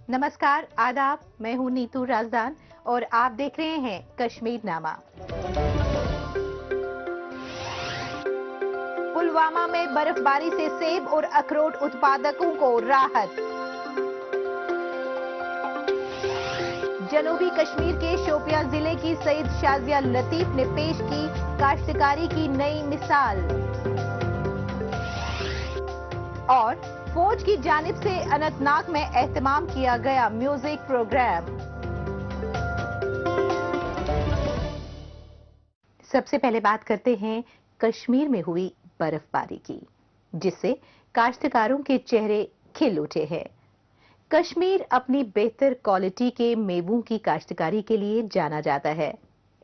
नमस्कार, आदाब। मैं हूं नीतू राजदान और आप देख रहे हैं कश्मीर नामा। पुलवामा में बर्फबारी से सेब और अखरोट उत्पादकों को राहत। जनूबी कश्मीर के शोपियां जिले की सईद शाजिया लतीफ ने पेश की काश्तकारी की नई मिसाल। और फौज की जानिब से अनंतनाग में एहतमाम किया गया म्यूजिक प्रोग्राम। सबसे पहले बात करते हैं कश्मीर में हुई बर्फबारी की, जिससे काश्तकारों के चेहरे खिल उठे हैं। कश्मीर अपनी बेहतर क्वालिटी के मेवों की काश्तकारी के लिए जाना जाता है।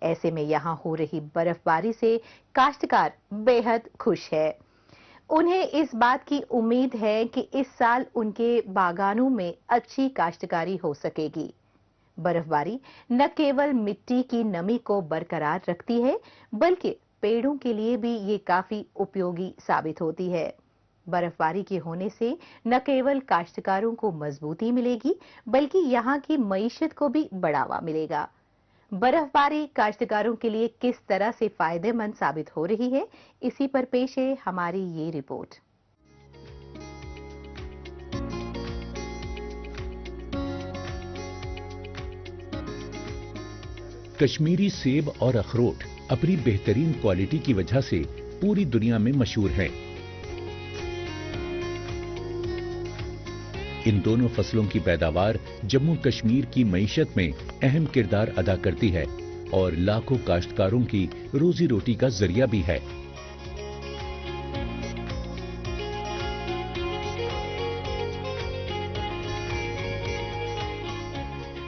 ऐसे में यहां हो रही बर्फबारी से काश्तकार बेहद खुश है। उन्हें इस बात की उम्मीद है कि इस साल उनके बागानों में अच्छी काश्तकारी हो सकेगी। बर्फबारी न केवल मिट्टी की नमी को बरकरार रखती है, बल्कि पेड़ों के लिए भी ये काफी उपयोगी साबित होती है। बर्फबारी के होने से न केवल काश्तकारों को मजबूती मिलेगी, बल्कि यहाँ की मईशत को भी बढ़ावा मिलेगा। बर्फबारी काश्तकारों के लिए किस तरह से फायदेमंद साबित हो रही है, इसी पर पेश है हमारी ये रिपोर्ट। कश्मीरी सेब और अखरोट अपनी बेहतरीन क्वालिटी की वजह से पूरी दुनिया में मशहूर हैं। इन दोनों फसलों की पैदावार जम्मू कश्मीर की मईशत में अहम किरदार अदा करती है और लाखों काश्तकारों की रोजी रोटी का जरिया भी है।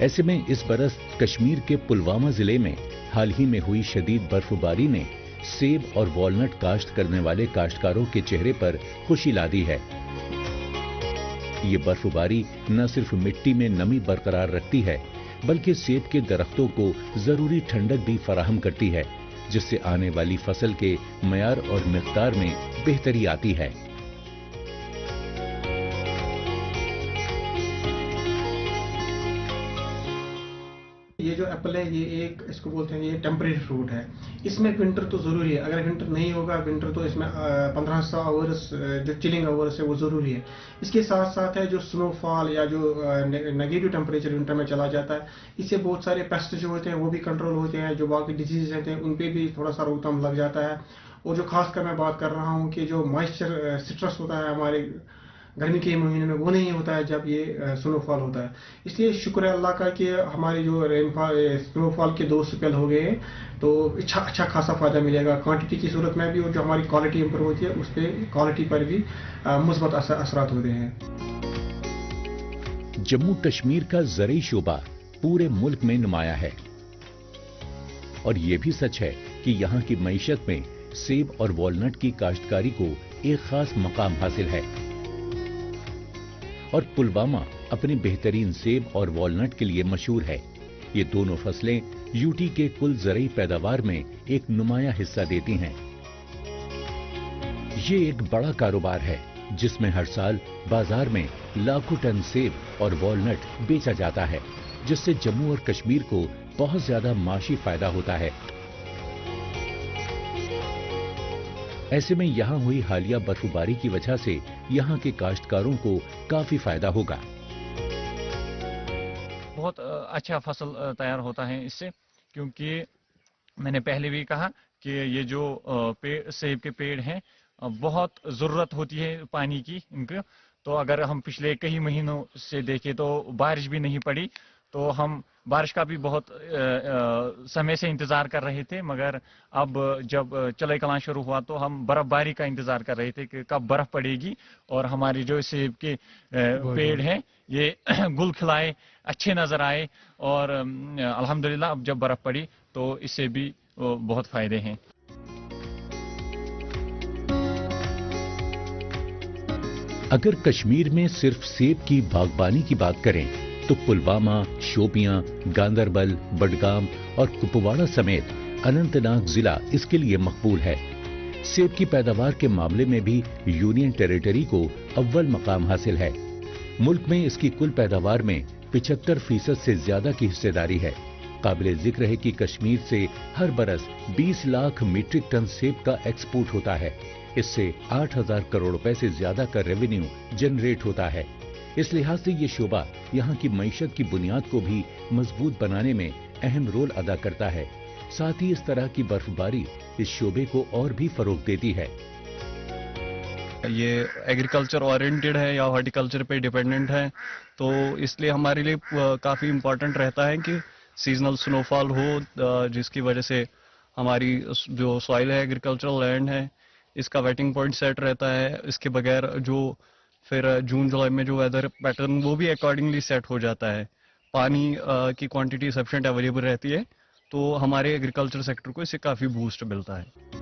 ऐसे में इस बरस कश्मीर के पुलवामा जिले में हाल ही में हुई शदीद बर्फबारी ने सेब और वॉलनट काश्त करने वाले काश्तकारों के चेहरे पर खुशी ला दी है। ये बर्फबारी न सिर्फ मिट्टी में नमी बरकरार रखती है, बल्कि सेब के दरख्तों को जरूरी ठंडक भी फराहम करती है, जिससे आने वाली फसल के मयार और मिक़दार में बेहतरी आती है। ये जो एप्पल है, ये एक इसको बोलते हैं, ये टेम्परेरी फ्रूट है। इसमें विंटर तो ज़रूरी है। अगर विंटर नहीं होगा, विंटर तो इसमें 1500 आवर्स जो चिलिंग आवर्स है वो ज़रूरी है। इसके साथ साथ है जो स्नोफॉल या जो नेगेटिव टेम्परेचर विंटर में चला जाता है, इससे बहुत सारे पेस्ट जो होते हैं वो भी कंट्रोल होते हैं। जो बाकी डिजीज होते हैं उन पर भी थोड़ा सा रोकथाम लग जाता है। और जो खासकर मैं बात कर रहा हूँ कि जो मॉइस्चर स्ट्रेस होता है हमारे गर्मी के महीने में, वो नहीं होता है जब ये स्नोफॉल होता है। इसलिए शुक्र है अल्लाह का कि हमारे जो रेनफॉल स्नोफॉल के 2 स्पेल हो गए हैं, तो अच्छा खासा फायदा मिलेगा क्वांटिटी की सूरत में भी, और जो हमारी क्वालिटी इंप्रूव होती है उस पर क्वालिटी पर भी मुस्बत असरात होते हैं। जम्मू कश्मीर का ज़रई शोबा पूरे मुल्क में नुमाया है, और ये भी सच है कि यहाँ की मईशत में सेब और वॉलनट की काश्तकारी को एक खास मकाम हासिल है। और पुलवामा अपने बेहतरीन सेब और वॉलनट के लिए मशहूर है। ये दोनों फसलें यूटी के कुल ज़रई पैदावार में एक नुमाया हिस्सा देती हैं। ये एक बड़ा कारोबार है, जिसमें हर साल बाजार में लाखों टन सेब और वॉलनट बेचा जाता है, जिससे जम्मू और कश्मीर को बहुत ज्यादा माशी फायदा होता है। ऐसे में यहाँ हुई हालिया बर्फबारी की वजह से यहाँ के काश्तकारों को काफी फायदा होगा। बहुत अच्छा फसल तैयार होता है इससे, क्योंकि मैंने पहले भी कहा कि ये जो सेब के पेड़ हैं, बहुत ज़रूरत होती है पानी की इनको। तो अगर हम पिछले कई महीनों से देखें तो बारिश भी नहीं पड़ी, तो हम बारिश का भी बहुत समय से इंतज़ार कर रहे थे। मगर अब जब चले कलां शुरू हुआ तो हम बर्फबारी का इंतज़ार कर रहे थे कि कब बर्फ़ पड़ेगी और हमारी जो सेब के पेड़ हैं ये गुल खिलाए, अच्छे नज़र आए। और अल्हम्दुलिल्लाह अब जब बर्फ़ पड़ी तो इससे भी बहुत फ़ायदे हैं। अगर कश्मीर में सिर्फ सेब की बागबानी की बात करें तो पुलवामा, शोपियां, गांदरबल, बडगाम और कुपवाड़ा समेत अनंतनाग जिला इसके लिए मकबूल है। सेब की पैदावार के मामले में भी यूनियन टेरिटरी को अव्वल मकाम हासिल है। मुल्क में इसकी कुल पैदावार में 75% से ज्यादा की हिस्सेदारी है। काबिले जिक्र है कि कश्मीर से हर बरस 20 लाख मीट्रिक टन सेब का एक्सपोर्ट होता है। इससे 8,000 करोड़ रुपए से ज्यादा का रेवेन्यू जनरेट होता है। इस लिहाज से ये शोबा यहाँ की मईशत की बुनियाद को भी मजबूत बनाने में अहम रोल अदा करता है। साथ ही इस तरह की बर्फबारी इस शोबे को और भी फरोग देती है। ये एग्रीकल्चर ओरिएंटेड है या हॉर्टिकल्चर पे डिपेंडेंट है, तो इसलिए हमारे लिए काफ़ी इम्पोर्टेंट रहता है कि सीजनल स्नोफॉल हो, जिसकी वजह से हमारी जो सॉइल है, एग्रीकल्चरल लैंड है, इसका वेटिंग पॉइंट सेट रहता है। इसके बगैर जो फिर जून जुलाई में जो वेदर पैटर्न वो भी अकॉर्डिंगली सेट हो जाता है। पानी की क्वांटिटी सफिशिएंट अवेलेबल रहती है, तो हमारे एग्रीकल्चर सेक्टर को इससे काफ़ी बूस्ट मिलता है।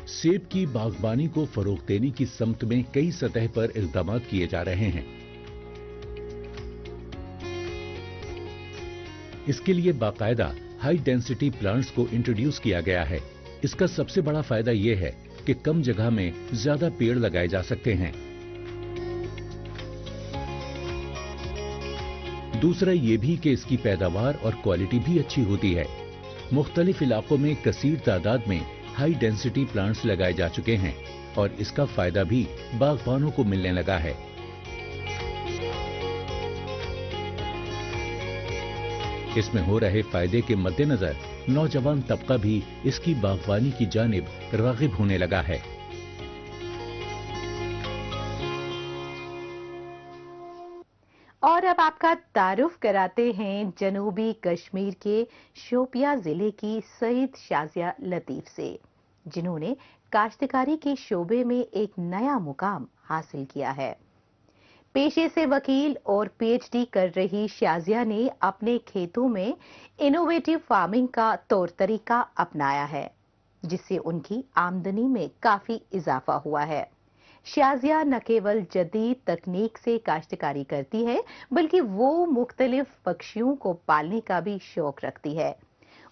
सेब की बागबानी को फरोग देने की समत में कई सतह पर इक़दाम किए जा रहे हैं। इसके लिए बाकायदा हाई डेंसिटी प्लांट्स को इंट्रोड्यूस किया गया है। इसका सबसे बड़ा फायदा यह है कि कम जगह में ज्यादा पेड़ लगाए जा सकते हैं। दूसरा ये भी कि इसकी पैदावार और क्वालिटी भी अच्छी होती है। मुख्तलिफ इलाकों में कसीर तादाद में हाई डेंसिटी प्लांट्स लगाए जा चुके हैं और इसका फायदा भी बागबानों को मिलने लगा है। इसमें हो रहे फायदे के मद्देनजर नौजवान तबका भी इसकी बागबानी की जानिब रागिब होने लगा है। और अब आपका तारुफ कराते हैं जनूबी कश्मीर के शोपियां जिले की सईद शाजिया लतीफ से, जिन्होंने काश्तकारी के शोबे में एक नया मुकाम हासिल किया है। पेशे से वकील और पीएचडी कर रही शाजिया ने अपने खेतों में इनोवेटिव फार्मिंग का तौर तरीका अपनाया है, जिससे उनकी आमदनी में काफी इजाफा हुआ है। शाजिया न केवल जदीद तकनीक से काश्तकारी करती है, बल्कि वो मुख्तलिफ पक्षियों को पालने का भी शौक रखती है।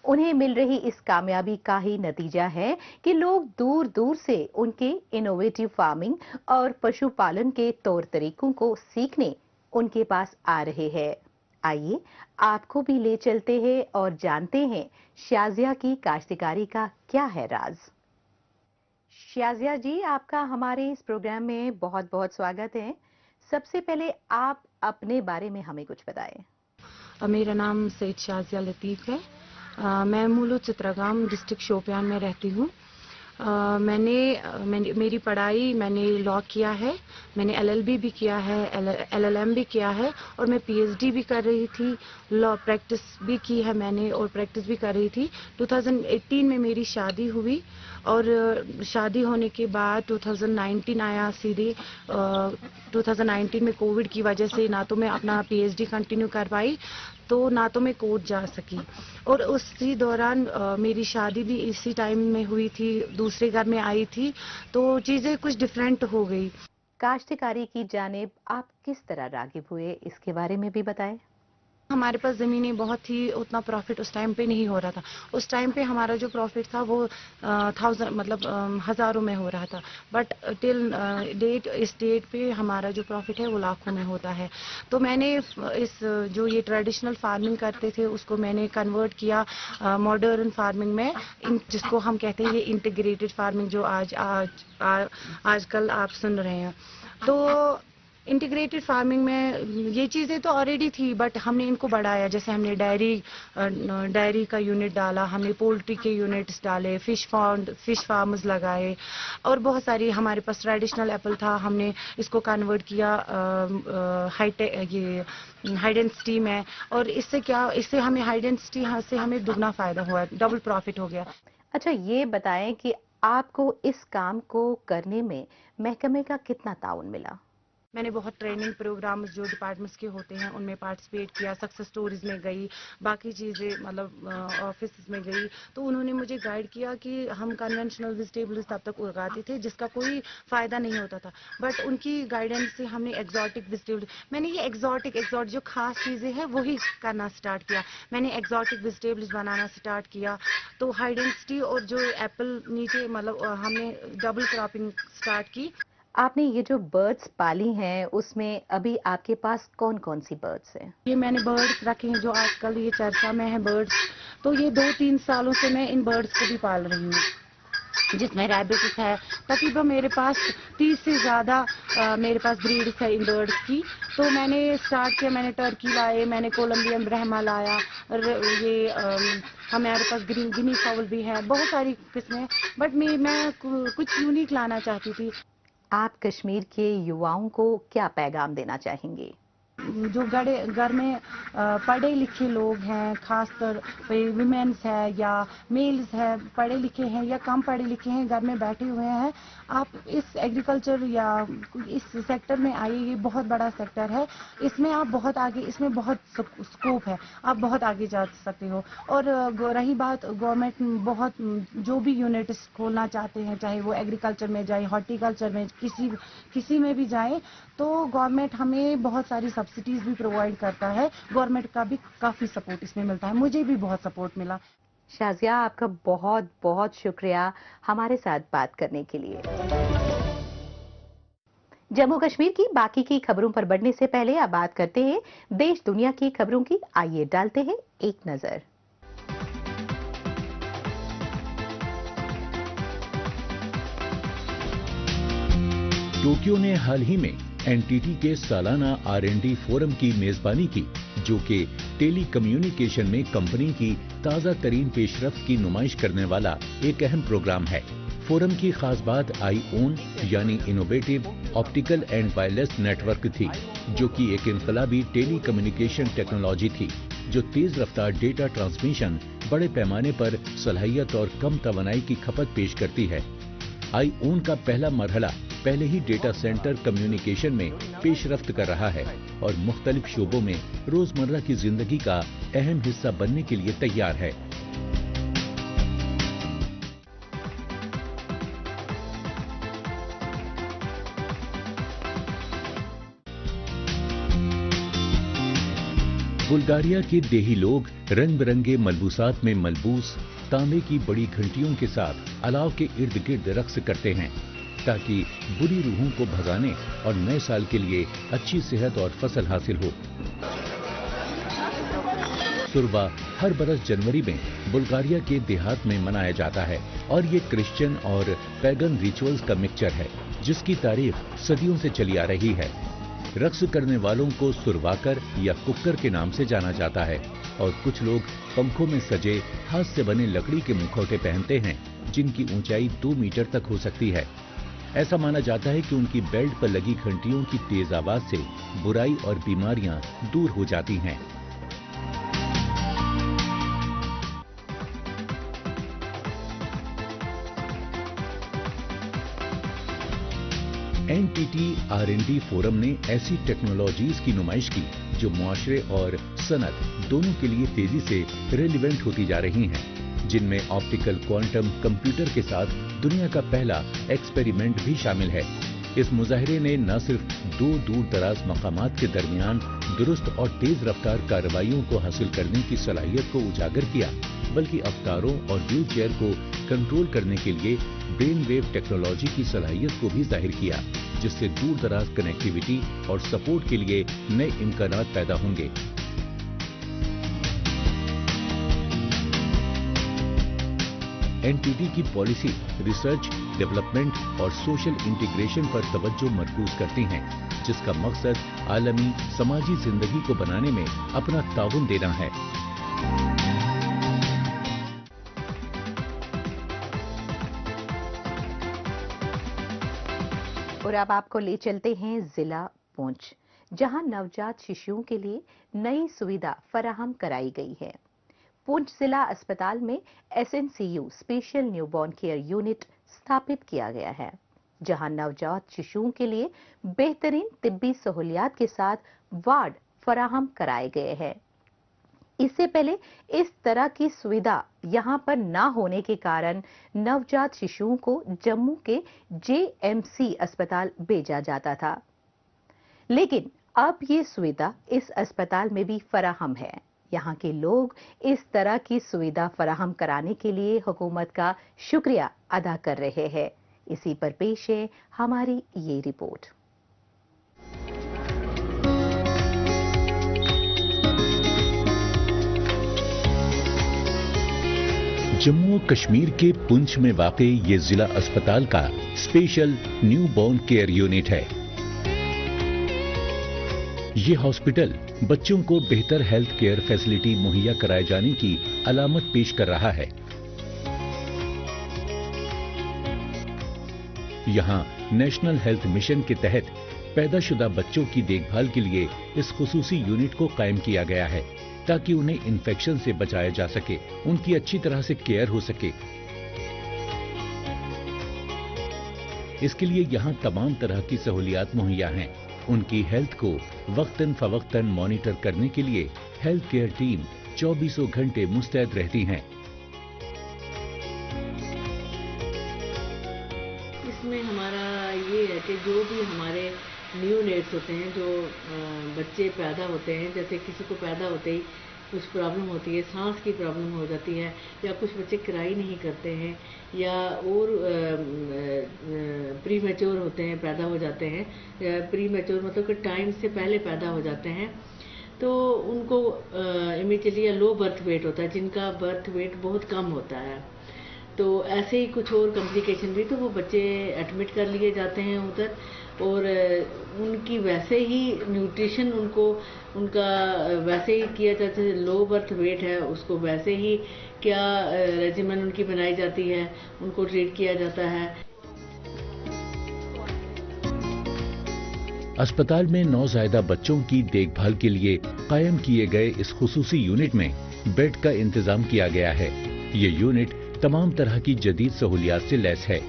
उन्हें मिल रही इस कामयाबी का ही नतीजा है कि लोग दूर दूर से उनके इनोवेटिव फार्मिंग और पशुपालन के तौर तरीकों को सीखने उनके पास आ रहे हैं। आइए आपको भी ले चलते हैं और जानते हैं शाजिया की काश्तकारी का क्या है राज। शाजिया जी, आपका हमारे इस प्रोग्राम में बहुत बहुत स्वागत है। सबसे पहले आप अपने बारे में हमें कुछ बताएं। मेरा नाम सईद शाजिया लतीफ है। मैं मूलो चित्रागाम डिस्ट्रिक्ट शोपियान में रहती हूँ। मेरी पढ़ाई मैंने लॉ किया है, मैंने एलएलबी भी किया है, एलएलएम भी किया है और मैं पीएचडी भी कर रही थी। लॉ प्रैक्टिस भी की है मैंने और प्रैक्टिस भी कर रही थी। 2018 में मेरी शादी हुई और शादी होने के बाद 2019 आया सीधे। 2019 में कोविड की वजह से ना तो मैं अपना पीएचडी कंटिन्यू कर पाई, तो ना तो मैं कोर्ट जा सकी। और उसी दौरान मेरी शादी भी इसी टाइम में हुई थी, दूसरे घर में आई थी, तो चीज़ें कुछ डिफरेंट हो गई। काश्तकारी की जानिब आप किस तरह रागिब हुए, इसके बारे में भी बताएं। हमारे पास ज़मीनें बहुत ही उतना प्रॉफिट उस टाइम पे नहीं हो रहा था। उस टाइम पे हमारा जो प्रॉफिट था वो हज़ारों में हो रहा था, बट टिल डेट इस डेट पे हमारा जो प्रॉफिट है वो लाखों में होता है। तो मैंने इस जो ये ट्रेडिशनल फार्मिंग करते थे उसको मैंने कन्वर्ट किया मॉडर्न फार्मिंग में, जिसको हम कहते हैं ये इंटीग्रेटेड फार्मिंग, जो आजकल आप सुन रहे हैं। तो इंटीग्रेटेड फार्मिंग में ये चीज़ें तो ऑलरेडी थी, बट हमने इनको बढ़ाया। जैसे हमने डायरी का यूनिट डाला, हमने पोल्ट्री के यूनिट्स डाले, फिश फार्म्स लगाए और बहुत सारी हमारे पास ट्रेडिशनल एप्पल था, हमने इसको कन्वर्ट किया हाई डेंसिटी में। और इससे हमें हाई डेंसिटी से हमें दुगना फायदा हुआ, डबल प्रॉफिट हो गया। अच्छा, ये बताएं कि आपको इस काम को करने में महकमे का कितना ताउन मिला? मैंने बहुत ट्रेनिंग प्रोग्राम्स जो डिपार्टमेंट्स के होते हैं उनमें पार्टिसिपेट किया, सक्सेस स्टोरीज में गई, बाकी चीज़ें मतलब ऑफिस में गई। तो उन्होंने मुझे गाइड किया कि हम कन्वेंशनल वेजिटेबल्स तब तक उगाते थे जिसका कोई फ़ायदा नहीं होता था, बट उनकी गाइडेंस से हमने एक्जॉटिक वेजिटेबल, मैंने ये एक्जॉटिक जो खास चीज़ें हैं वही करना स्टार्ट किया। मैंने एक्जॉटिक वेजिटेबल्स बनाना स्टार्ट किया। तो हाई डेंसिटी और जो एप्पल नीचे मतलब हमने डबल क्रॉपिंग स्टार्ट की। آپ نے یہ جو برڈز پالی ہیں اس میں ابھی آپ کے پاس کون کون سی برڈز ہیں؟ یہ میں نے برڈز رکھے ہیں جو آج کل یہ چرچا میں ہے برڈز، تو یہ 2-3 سالوں سے میں ان برڈز کو بھی پال رہی ہوں، جس میں ریبٹس ہے، تقریباً میرے پاس 30 سے زیادہ میرے پاس بریڈس ہے ان برڈز کی. تو میں نے اسٹارٹ کیا، میں نے ٹرکی لائے، میں نے کولمبین برہما لایا، اور یہ ہمارے پاس گنی فاؤل بھی ہے، بہت ساری قسمیں، بٹ میں کچھ یونیک لانا چاہتی تھی. آپ کشمیر کے یواؤں کو کیا پیغام دینا چاہیں گے؟ جو گھر میں پڑھے لکھے لوگ ہیں، خاص طور پہ ویمنس ہے یا میلز ہے، پڑھے لکھے ہیں یا کم پڑھے لکھے ہیں، گھر میں بیٹھے ہوئے ہیں، آپ اس ایگریکلچر یا اس سیکٹر میں آئیے. یہ بہت بڑا سیکٹر ہے، اس میں آپ بہت آگے، اس میں بہت اسکوپ ہے، آپ بہت آگے جا سکتے ہو. اور رہی بات گورنمنٹ بہت جو بھی یونٹس کھولنا چاہتے ہیں، چاہے وہ ایگریکلچر میں جائے، ہارٹیکلچر میں، کسی میں بھی جائیں، تو گورنمنٹ ہمیں بہت ساری سبسڈیز بھی پرووائڈ کرتا ہے. گورنمنٹ کا بھی کافی سپورٹ اس میں ملتا ہے، مجھے بھی بہت سپورٹ ملا. شازیہ، آپ کا بہت بہت شکریہ ہمارے ساتھ بات کرنے کے لیے. جموں کشمیر کی باقی کی خبروں پر بڑھنے سے پہلے اب بات کرتے ہیں دیش دنیا کی خبروں کی. آئیے ڈالتے ہیں ایک نظر. ٹوکیو نے حال ہی میں این ٹی ٹی کے سالانہ R&D فورم کی میزبانی کی، جو کہ ٹیلی کمیونیکیشن میں کمپنی کی تازہ ترین پیش رفت کی نمائش کرنے والا ایک اہم پروگرام ہے. فورم کی خاص بات آئی اون یعنی innovative optical and wireless network تھی، جو کہ ایک انقلابی ٹیلی کمیونیکیشن ٹیکنالوجی تھی جو تیز رفتار ڈیٹا ٹرانسمیشن، بڑے پیمانے پر صلاحیت اور کم توانائی کی کھپت پیش کرتی ہے. آئی اون کا پہلا مرحلہ پہلے ہی ڈیٹا سینٹر کمیونیکیشن میں پیش رفت کر رہا ہے اور مختلف شعبوں میں روزمرہ کی زندگی کا اہم حصہ بننے کے لیے تیار ہے. بلغاریہ کے دیہی لوگ رنگ برنگے ملبوسات میں ملبوس تانبے کی بڑی گھنٹیوں کے ساتھ الاؤ کے ارد گرد رقص کرتے ہیں تاکہ بری روحوں کو بھگانے اور نئے سال کے لیے اچھی صحت اور فصل حاصل ہو. سروا ہر برس جنوری میں بلغاریہ کے دیہات میں منایا جاتا ہے اور یہ کرسچن اور پیگن ریچولز کا مکسچر ہے جس کی تاریخ صدیوں سے چلی آ رہی ہے. رقص کرنے والوں کو سرواکر یا ککر کے نام سے جانا جاتا ہے اور کچھ لوگ پنکھوں میں سجے ہاتھ سے بنے لکڑی کے مکھوٹے پہنتے ہیں جن کی اونچائی 2 میٹر تک ہو سکتی ہے. ایسا مانا جاتا ہے کہ ان کی بیلٹ پر لگی گھنٹیوں کی تیز آواز سے برائی اور بیماریاں دور ہو جاتی ہیں. N T T R&D forum نے ایسی ٹیکنالوجیز کی نمائش کی جو معاشرے اور صنعت دونوں کے لیے تیزی سے ریلیونٹ ہوتی جا رہی ہیں، جن میں آپٹیکل کوانٹم کمپیوٹر کے ساتھ دنیا کا پہلا ایکسپیریمنٹ بھی شامل ہے. اس مظاہرے نے نہ صرف دور دراز مقامات کے درمیان درست اور تیز رفتار کارروائیوں کو حاصل کرنے کی صلاحیت کو اجاگر کیا، بلکہ افطاروں اور ویل چیئر کو کنٹرول کرنے کے لیے برین ویو ٹیکنالوجی کی صلاحیت کو بھی ظاہر کیا، جس سے دور دراز کنیکٹیویٹی اور سپورٹ کے لیے نئے امکانات پیدا ہوں گے. این ٹی ٹی کی پالیسی ریسرچ، ڈیولپمنٹ اور سوشل انٹیگریشن پر توجہ مرکوز کرتی ہیں، جس کا مقصد عالمی سماجی زندگی کو بنانے میں اپنا تعاون دینا ہے. اور اب آپ کو لے چلتے ہیں ضلع پونچھ، جہاں نوجات ششیوں کے لیے نئی سویدھا فراہم کرائی گئی ہے. پونچھ ضلع اسپتال میں SNCU special newborn care unit ستھاپت کیا گیا ہے، جہاں نوجات ششیوں کے لیے بہترین طبی سہولیات کے ساتھ وارڈ فراہم کرائے گئے ہیں. اس سے پہلے اس طرح کی سویدھا یہاں پر نہ ہونے کے کارن نوجات ششیوں کو جموں کے JMC اسپتال بھیجا جاتا تھا، لیکن اب یہ سویدھا اس اسپتال میں بھی فراہم ہے. یہاں کے لوگ اس طرح کی سویدھا فراہم کرانے کے لیے حکومت کا شکریہ ادا کر رہے ہیں. इसी पर पेश है हमारी ये रिपोर्ट। जम्मू और कश्मीर के पुंछ में वाक़ ये जिला अस्पताल का special new born care unit है। ये हॉस्पिटल बच्चों को बेहतर हेल्थ केयर फैसिलिटी मुहैया कराए जाने की अलामत पेश कर रहा है। यहाँ नेशनल हेल्थ मिशन के तहत पैदाशुदा बच्चों की देखभाल के लिए इस खुसूसी यूनिट को कायम किया गया है ताकि उन्हें इन्फेक्शन से बचाया जा सके, उनकी अच्छी तरह से केयर हो सके। इसके लिए यहाँ तमाम तरह की सहूलियात मुहैया हैं। उनकी हेल्थ को वक्तन फवक्तन मॉनिटर करने के लिए हेल्थ केयर टीम 24 घंटे मुस्तैद रहती हैं। इसमें हमारा ये है कि जो भी हमारे न्यू नेट्स होते हैं, जो बच्चे पैदा होते हैं, जैसे किसी को पैदा होते ही कुछ प्रॉब्लम होती है, सांस की प्रॉब्लम हो जाती है, या कुछ बच्चे क्राई नहीं करते हैं, या और प्री मैच्योर होते हैं, पैदा हो जाते हैं। प्री मैच्योर मतलब कि टाइम से पहले पैदा हो जाते हैं, तो उनको इमीडिएटली या लो बर्थ वेट होता है, जिनका बर्थ वेट बहुत कम होता है, तो ऐसे ही कुछ और कॉम्प्लिकेशन भी, तो वो बच्चे एडमिट कर लिए जाते हैं उधर, और उनकी वैसे ही न्यूट्रिशन उनका वैसे ही किया जाता है। लो बर्थ वेट है, उसको वैसे ही क्या रेजिमेंट उनकी बनाई जाती है, उनको ट्रीट किया जाता है। अस्पताल में नौज़ायदा बच्चों की देखभाल के लिए कायम किए गए इस खुसूसी यूनिट में बेड का इंतजाम किया गया है। ये यूनिट तमाम तरह की जदीद सहूलियात से लैस है।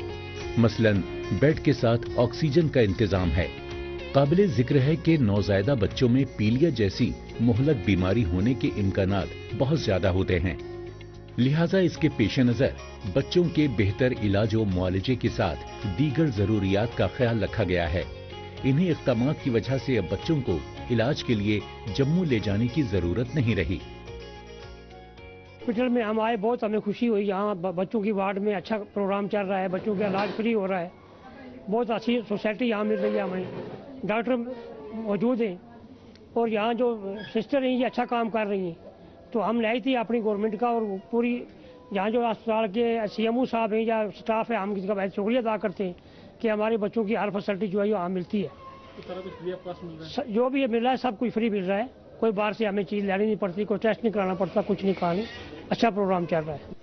मसलन बेड के साथ ऑक्सीजन का इंतजाम है। काबिले जिक्र है कि नौज़ायदा बच्चों में पीलिया जैसी मुहलक बीमारी होने के इम्कानात बहुत ज्यादा होते हैं, लिहाजा इसके पेश नजर बच्चों के बेहतर इलाज और मुआलजे के साथ दीगर जरूरियात का ख्याल रखा गया है। इन्हीं इक़दामात की वजह से अब बच्चों को इलाज के लिए जम्मू ले जाने की जरूरत नहीं रही। हॉस्पिटल में हम आए, बहुत हमें खुशी हुई। यहाँ बच्चों की वार्ड में अच्छा प्रोग्राम चल रहा है, बच्चों का इलाज फ्री हो रहा है, बहुत अच्छी सोसाइटी यहाँ मिल रही है हमें, डॉक्टर मौजूद हैं और यहाँ जो सिस्टर हैं ये अच्छा काम कर रही हैं। तो हम लाई थी अपनी गवर्नमेंट का, और पूरी यहाँ जो अस्पताल के CMO साहब हैं या स्टाफ है, हम इसका बहुत शुक्रिया अदा करते हैं कि हमारे बच्चों की हर फैसिलिटी जो है यहाँ मिलती है। जो भी मिल रहा है सब कुछ फ्री मिल रहा है, कोई बाहर से हमें चीज लेनी नहीं पड़ती, कोई टेस्ट नहीं कराना पड़ता, कुछ नहीं करानी। अच्छा प्रोग्राम चल रहा है।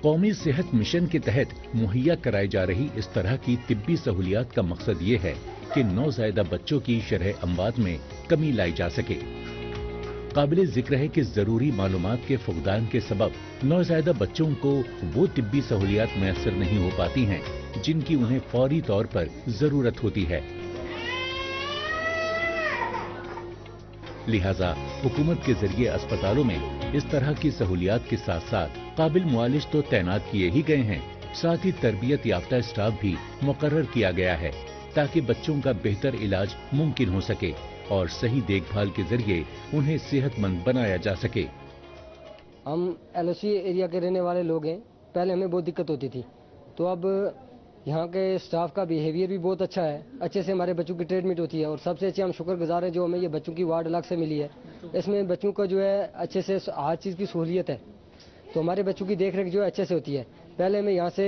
कौमी सेहत मिशन के तहत मुहैया कराई जा रही इस तरह की तिब्बी सहूलियात का मकसद ये है कि नौज़ायदा बच्चों की शरह अमवात में कमी लाई जा सके। काबिले जिक्र है कि जरूरी मालूमात के फुकदान के सबब नौज़ायदा बच्चों को वो तिब्बी सहूलियात मैसर नहीं हो पाती हैं जिनकी उन्हें फौरी तौर पर जरूरत होती है। लिहाजा हुकूमत के जरिए अस्पतालों में इस तरह की सहूलियात के साथ साथ काबिल मुआलिज तो तैनात किए ही गए हैं, साथ ही तरबियत याफ्ता स्टाफ भी मुकर्रर किया गया है ताकि बच्चों का बेहतर इलाज मुमकिन हो सके और सही देखभाल के जरिए उन्हें सेहतमंद बनाया जा सके। हम LOC एरिया के रहने वाले लोग हैं, पहले हमें बहुत दिक्कत होती थी, तो अब यहाँ के स्टाफ का बिहेवियर भी बहुत अच्छा है, अच्छे से हमारे बच्चों की ट्रीटमेंट होती है, और सबसे अच्छे हम शुक्रगुजार हैं जो हमें ये बच्चों की वार्ड अलग से मिली है। इसमें बच्चों का जो है अच्छे से हर चीज़ की सहूलियत है, तो हमारे बच्चों की देख रेख जो है अच्छे से होती है। पहले हमें यहाँ से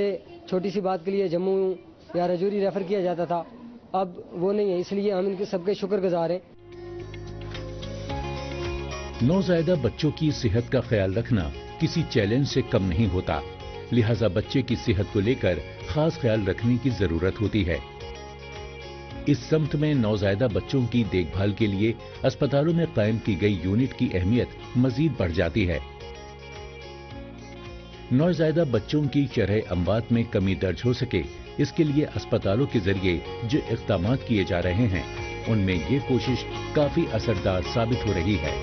छोटी सी बात के लिए जम्मू या रजौरी रेफर किया जाता था, अब वो नहीं है, इसलिए हम इनके सबके शुक्रगुजार हैं। नौज़ायदा बच्चों की सेहत का ख्याल रखना किसी चैलेंज से कम नहीं होता, लिहाजा बच्चे की सेहत को लेकर खास ख्याल रखने की जरूरत होती है। इस समत में नौज़ायदा बच्चों की देखभाल के लिए अस्पतालों में कायम की गई यूनिट की अहमियत मजीद बढ़ जाती है। नौज़ायदा बच्चों की शरह अमवात में कमी दर्ज हो सके, इसके लिए अस्पतालों के जरिए जो इक़दामात किए जा रहे हैं उनमें ये कोशिश काफी असरदार साबित हो रही है।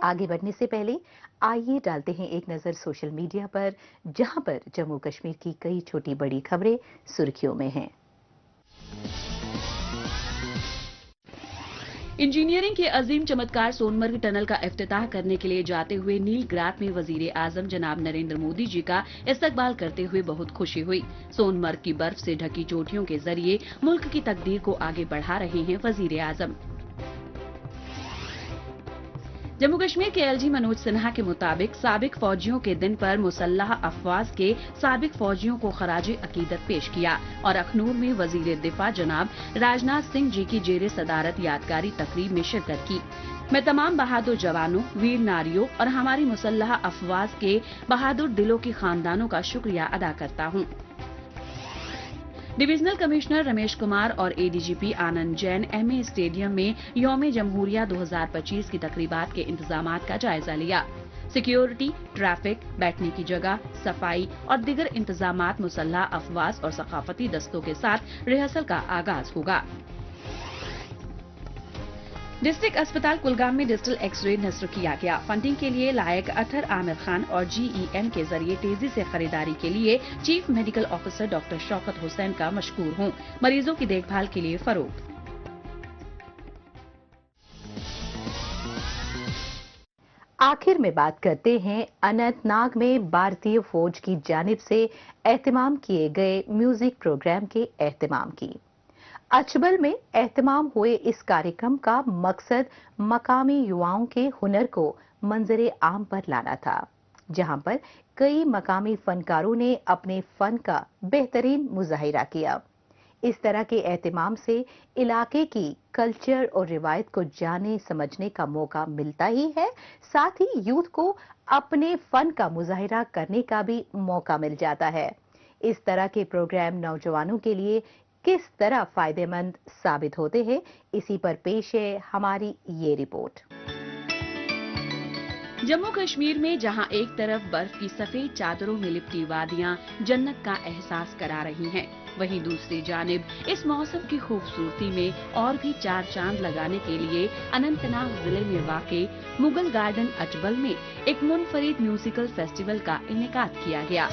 आगे बढ़ने से पहले आइए डालते हैं एक नजर सोशल मीडिया पर, जहां पर जम्मू कश्मीर की कई छोटी बड़ी खबरें सुर्खियों में हैं। इंजीनियरिंग के अजीम चमत्कार सोनमर्ग टनल का इफ्तिताह करने के लिए जाते हुए नीलग्रात में वजीर आजम जनाब नरेंद्र मोदी जी का इस्तकबाल करते हुए बहुत खुशी हुई। सोनमर्ग की बर्फ से ढकी चोटियों के जरिए मुल्क की तकदीर को आगे बढ़ा रहे हैं वजीर आजम। जम्मू कश्मीर के एलजी मनोज सिन्हा के मुताबिक साबिक फौजियों के दिन पर मुसल्लह अफवाज के साबिक फौजियों को खराजे अकीदत पेश किया और अखनूर में वजीर दिफा जनाब राजनाथ सिंह जी की जेरे सदारत यादगारी तकरीब में शिरकत की। मैं तमाम बहादुर जवानों, वीर नारियों और हमारी मुसल्लह अफवाज के बहादुर दिलों के खानदानों का शुक्रिया अदा करता हूँ। डिविजनल कमिश्नर रमेश कुमार और एडीजीपी आनंद जैन एमए स्टेडियम में यौम जमहूरिया 2025 की तकरीबात के इंतजामात का जायजा लिया। सिक्योरिटी, ट्रैफिक, बैठने की जगह, सफाई और दीगर इंतजामात मुसल्लह अफवाज और सकाफती दस्तों के साथ रिहर्सल का आगाज होगा। डिस्ट्रिक्ट अस्पताल कुलगाम में डिजिटल एक्सरे नस्र किया गया। फंडिंग के लिए लायक अतर आमिर खान और जीईएम के जरिए तेजी से खरीदारी के लिए chief medical officer doctor Shaukat Hussain का मशकूर हूँ। मरीजों की देखभाल के लिए फरोख्त। आखिर में बात करते हैं अनंतनाग में भारतीय फौज की जानिब से एहतमाम किए गए म्यूजिक प्रोग्राम के एहतमाम की। अचबल में एहतमाम हुए इस कार्यक्रम का मकसद मकामी युवाओं के हुनर को मंजरे आम पर लाना था, जहां पर कई मकामी फनकारों ने अपने फन का बेहतरीन मुजाहिरा किया। इस तरह के एहतमाम से इलाके की कल्चर और रिवायत को जाने समझने का मौका मिलता ही है, साथ ही यूथ को अपने फन का मुजाहिरा करने का भी मौका मिल जाता है। इस तरह के प्रोग्राम नौजवानों के लिए किस तरह फायदेमंद साबित होते हैं, इसी पर पेश है हमारी ये रिपोर्ट। जम्मू कश्मीर में जहां एक तरफ बर्फ की सफेद चादरों में लिपटी वादियां जन्नत का एहसास करा रही हैं, वहीं दूसरी जानिब इस मौसम की खूबसूरती में और भी चार चांद लगाने के लिए अनंतनाग जिले में वाक़े मुगल गार्डन अचबल में एक मुनफरिद म्यूजिकल फेस्टिवल का इनेकाद किया गया,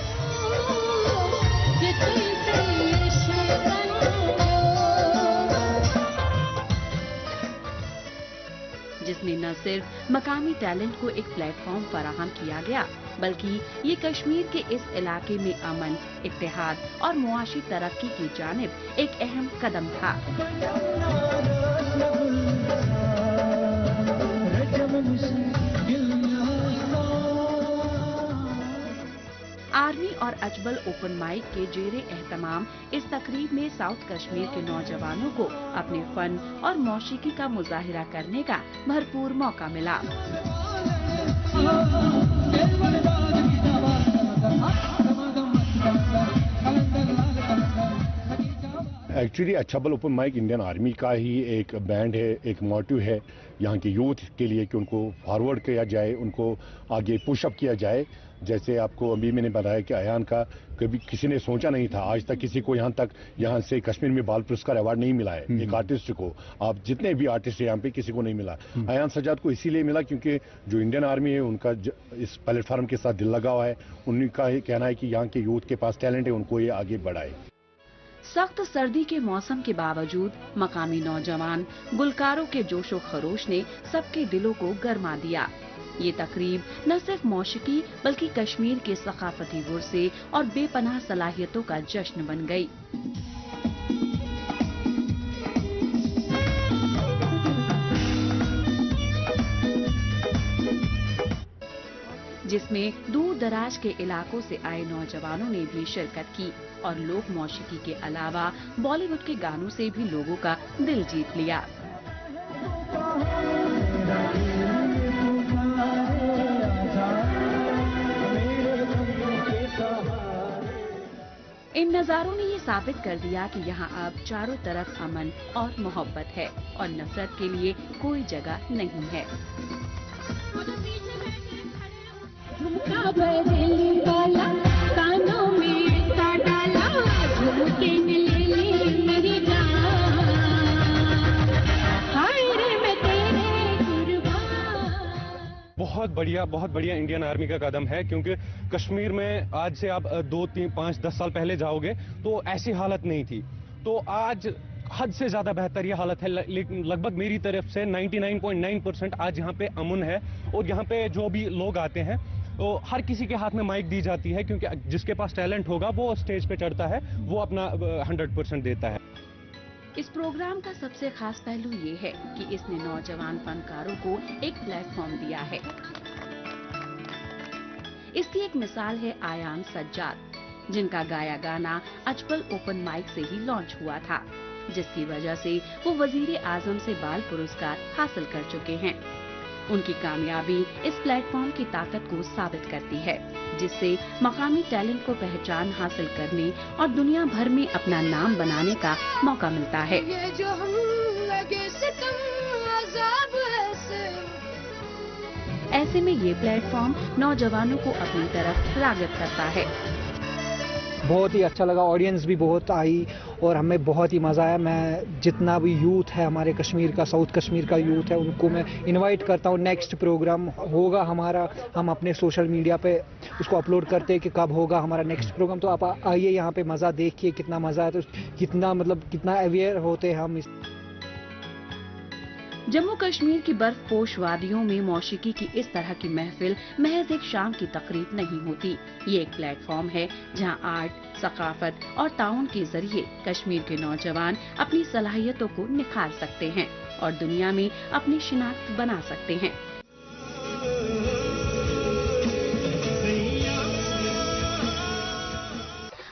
जिसमें न सिर्फ मकामी टैलेंट को एक प्लेटफॉर्म फराहम किया गया, बल्कि ये कश्मीर के इस इलाके में अमन, इत्तेहाद और मुआशी तरक्की की जानिब एक अहम कदम था। आर्मी और अचबल ओपन माइक के जेरे एहतमाम इस तकरीब में साउथ कश्मीर के नौजवानों को अपने फन और मौसीकी का मुजाहिरा करने का भरपूर मौका मिला। एक्चुअली अचबल ओपन माइक इंडियन आर्मी का ही एक बैंड है, एक मोटिव है यहाँ के यूथ के लिए कि उनको फॉरवर्ड किया जाए, उनको आगे पुशअप किया जाए। जैसे आपको अभी मैंने बताया कि अयान का कभी किसी ने सोचा नहीं था, आज तक किसी को यहाँ से कश्मीर में बाल पुरस्कार अवार्ड नहीं मिला है एक आर्टिस्ट को। आप जितने भी आर्टिस्ट हैं यहाँ पे किसी को नहीं मिला। अयान सजाद को इसीलिए मिला क्योंकि जो इंडियन आर्मी है उनका इस प्लेटफॉर्म के साथ दिल लगा हुआ है। उनका ये कहना है कि यहाँ के यूथ के पास टैलेंट है, उनको ये आगे बढ़ाए। सख्त सर्दी के मौसम के बावजूद मकामी नौजवान गुलकारों के जोशो खरोश ने सबके दिलों को गरमा दिया। ये तकरीब न सिर्फ मौसीकी बल्कि कश्मीर के सकाफती विरसे और बेपनाह सलाहियतों का जश्न बन गई, जिसमें दूर दराज के इलाकों से आए नौजवानों ने भी शिरकत की और लोक मौसीकी के अलावा बॉलीवुड के गानों से भी लोगों का दिल जीत लिया। इन नज़ारों ने ये साबित कर दिया कि यहाँ अब चारों तरफ अमन और मोहब्बत है और नफरत के लिए कोई जगह नहीं है। बहुत बढ़िया इंडियन आर्मी का कदम है, क्योंकि कश्मीर में आज से आप 2, 3, 5, 10 साल पहले जाओगे तो ऐसी हालत नहीं थी। तो आज हद से ज़्यादा बेहतर ये हालत है। लगभग मेरी तरफ से 99.9% आज यहाँ पे अमन है। और यहाँ पे जो भी लोग आते हैं तो हर किसी के हाथ में माइक दी जाती है, क्योंकि जिसके पास टैलेंट होगा वो स्टेज पे चढ़ता है, वो अपना 100% देता है। इस प्रोग्राम का सबसे खास पहलू ये है कि इसने नौजवान फनकारों को एक प्लेटफॉर्म दिया है। इसकी एक मिसाल है आयान सज्जाद, जिनका गाया गाना अजपल ओपन माइक से ही लॉन्च हुआ था, जिसकी वजह से वो वजीर आजम से बाल पुरस्कार हासिल कर चुके हैं। उनकी कामयाबी इस प्लेटफॉर्म की ताकत को साबित करती है, जिससे मकामी टैलेंट को पहचान हासिल करने और दुनिया भर में अपना नाम बनाने का मौका मिलता है। ये जो हम लगे सितम अज़ाब ऐसे में ये प्लेटफॉर्म नौजवानों को अपनी तरफ राग़िब करता है। बहुत ही अच्छा लगा, ऑडियंस भी बहुत आई और हमें बहुत ही मज़ा आया। मैं जितना भी यूथ है हमारे कश्मीर का, साउथ कश्मीर का यूथ है, उनको मैं इनवाइट करता हूँ। नेक्स्ट प्रोग्राम होगा हमारा, हम अपने सोशल मीडिया पे उसको अपलोड करते हैं कि कब होगा हमारा नेक्स्ट प्रोग्राम। तो आप आइए यहाँ पे, मज़ा देखिए कितना मज़ा है, तो कितना अवेयर होते हैं हम इस। जम्मू कश्मीर की बर्फपोश वादियों में मौसीकी की इस तरह की महफिल महज एक शाम की तकरीब नहीं होती। ये एक प्लेटफॉर्म है जहां आर्ट, सकाफत और ताउन के जरिए कश्मीर के नौजवान अपनी सलाहियतों को निखार सकते हैं और दुनिया में अपनी शिनाख्त बना सकते हैं।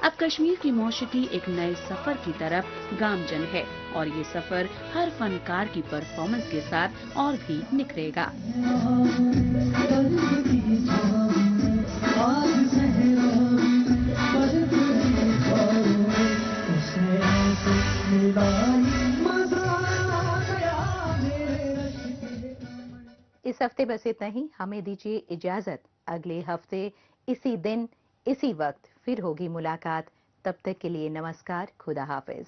अब कश्मीर की मौसीकी एक नए सफर की तरफ गामजन है और ये सफर हर फनकार की परफॉर्मेंस के साथ और भी निखरेगा। इस हफ्ते बस इतना ही। हमें दीजिए इजाजत। अगले हफ्ते इसी दिन इसी वक्त फिर होगी मुलाकात। तब तक के लिए नमस्कार, खुदा हाफिज।